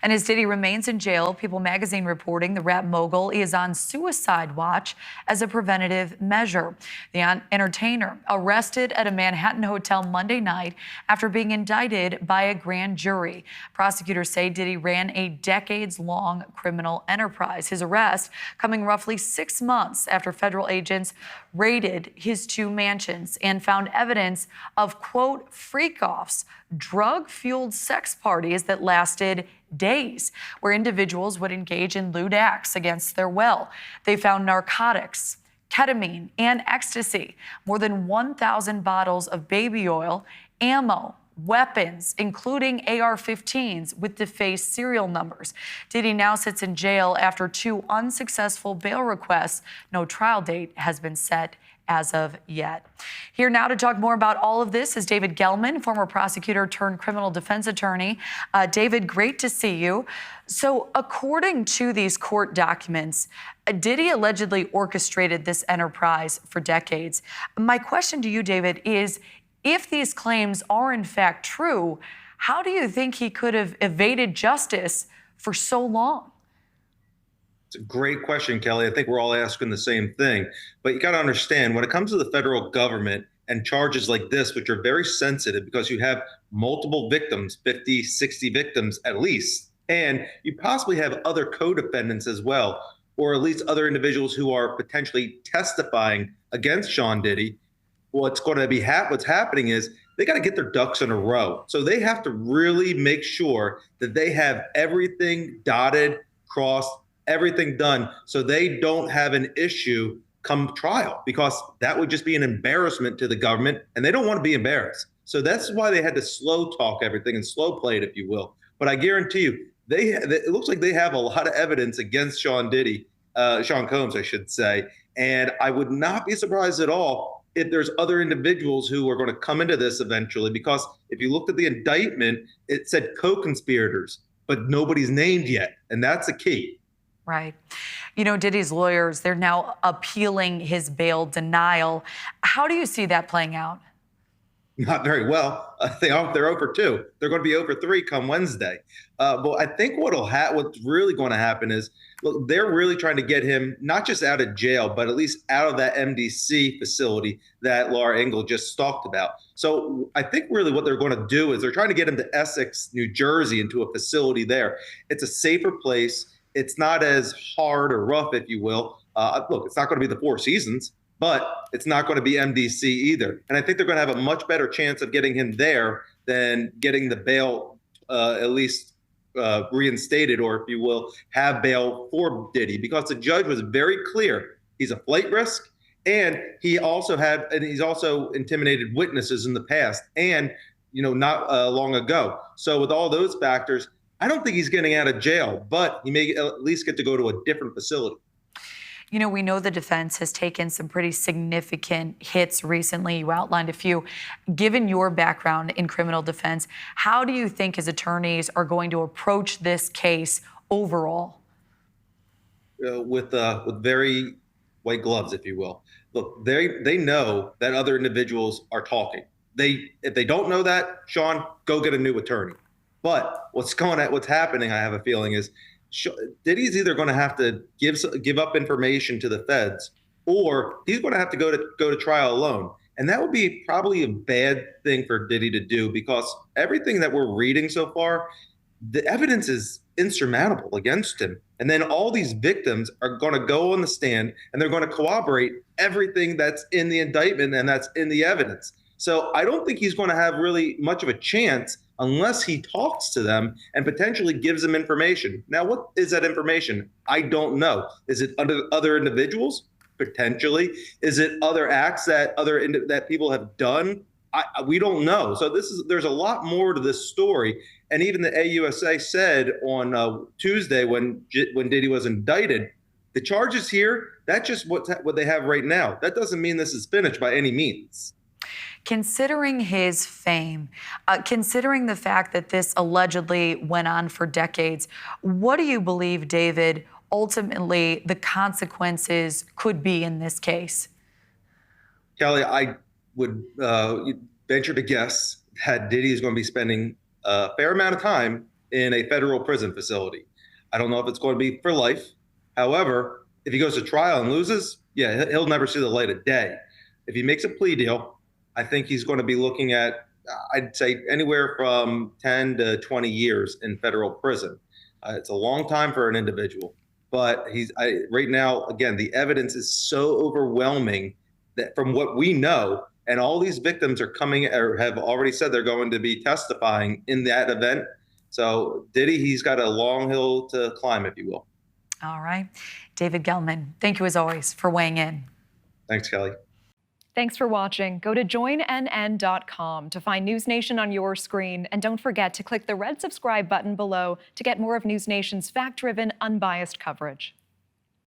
And as Diddy remains in jail, People magazine reporting the rap mogul is on suicide watch as a preventative measure. The entertainer arrested at a Manhattan hotel Monday night after being indicted by a grand jury. Prosecutors say Diddy ran a decades-long criminal enterprise. His arrest coming roughly 6 months after federal agents raided his 2 mansions and found evidence of, quote, freak-offs, drug-fueled sex parties that lasted days, where individuals would engage in lewd acts against their will. They found narcotics, ketamine, and ecstasy, more than 1,000 bottles of baby oil, ammo, weapons, including AR-15s with defaced serial numbers. Diddy now sits in jail after 2 unsuccessful bail requests. No trial date has been set as of yet. Here now to talk more about all of this is David Gelman, former prosecutor turned criminal defense attorney. David, great to see you. So according to these court documents, Diddy allegedly orchestrated this enterprise for decades. My question to you, David, is if these claims are in fact true, how do you think he could have evaded justice for so long? It's a great question, Kelly. I think we're all asking the same thing. But you got to understand, when it comes to the federal government and charges like this, which are very sensitive because you have multiple victims, 50, 60 victims at least, and you possibly have other co-defendants as well, or at least other individuals who are potentially testifying against Sean Diddy. What's going to be what's happening is they got to get their ducks in a row. So they have to really make sure that they have everything dotted, crossed, everything done, so they don't have an issue come trial, because that would just be an embarrassment to the government, and they don't want to be embarrassed. So that's why they had to slow talk everything and slow play it, if you will. But I guarantee you, it looks like they have a lot of evidence against Sean Combs, I should say. And I would not be surprised at all if there's other individuals who are going to come into this eventually, because if you looked at the indictment, it said co-conspirators, but nobody's named yet. And that's the key. Right. You know, Diddy's lawyers, they're now appealing his bail denial. How do you see that playing out? Not very well. They're over 2. They're going to be over 3 come Wednesday. But I think what's really going to happen is, look, they're really trying to get him not just out of jail, but at least out of that MDC facility that Laura Ingle just talked about. So I think really what they're going to do is they're trying to get him to Essex, New Jersey, into a facility there. It's a safer place. It's not as hard or rough, if you will. Look, it's not going to be the 4 Seasons, but it's not going to be MDC either. And I think they're going to have a much better chance of getting him there than getting the bail at least reinstated, or if you will, have bail for Diddy, because the judge was very clear. He's a flight risk, and he's also intimidated witnesses in the past, and not long ago. So with all those factors, I don't think he's getting out of jail, but he may at least get to go to a different facility. You know, we know the defense has taken some pretty significant hits recently. You outlined a few. Given your background in criminal defense, how do you think his attorneys are going to approach this case overall? With very white gloves, if you will. Look, they know that other individuals are talking. If they don't know that, Sean, go get a new attorney. But what's happening, I have a feeling, is Diddy's either going to have to give up information to the feds, or he's going to have to go to trial alone. And that would be probably a bad thing for Diddy to do, because everything that we're reading so far, the evidence is insurmountable against him. And then all these victims are going to go on the stand and they're going to corroborate everything that's in the indictment and that's in the evidence. So I don't think he's going to have really much of a chance unless he talks to them and potentially gives them information. Now, what is that information? I don't know. Is it other individuals? Potentially. Is it other acts that people have done? We don't know. So there's a lot more to this story. And even the AUSA said on Tuesday when Diddy was indicted, the charges here, that's just what they have right now. That doesn't mean this is finished by any means. Considering his fame, considering the fact that this allegedly went on for decades, what do you believe, David, ultimately the consequences could be in this case? Kelly, I would venture to guess that Diddy is going to be spending a fair amount of time in a federal prison facility. I don't know if it's going to be for life. However, if he goes to trial and loses, yeah, he'll never see the light of day. If he makes a plea deal, I think he's going to be looking at, I'd say, anywhere from 10 to 20 years in federal prison. It's a long time for an individual, but right now, again, the evidence is so overwhelming that from what we know, and all these victims are coming or have already said they're going to be testifying in that event. So Diddy, he's got a long hill to climb, if you will. All right. David Gelman, thank you as always for weighing in. Thanks, Kelly. Thanks for watching. Go to joinnn.com to find News Nation on your screen. And don't forget to click the red subscribe button below to get more of News Nation's fact-driven, unbiased coverage.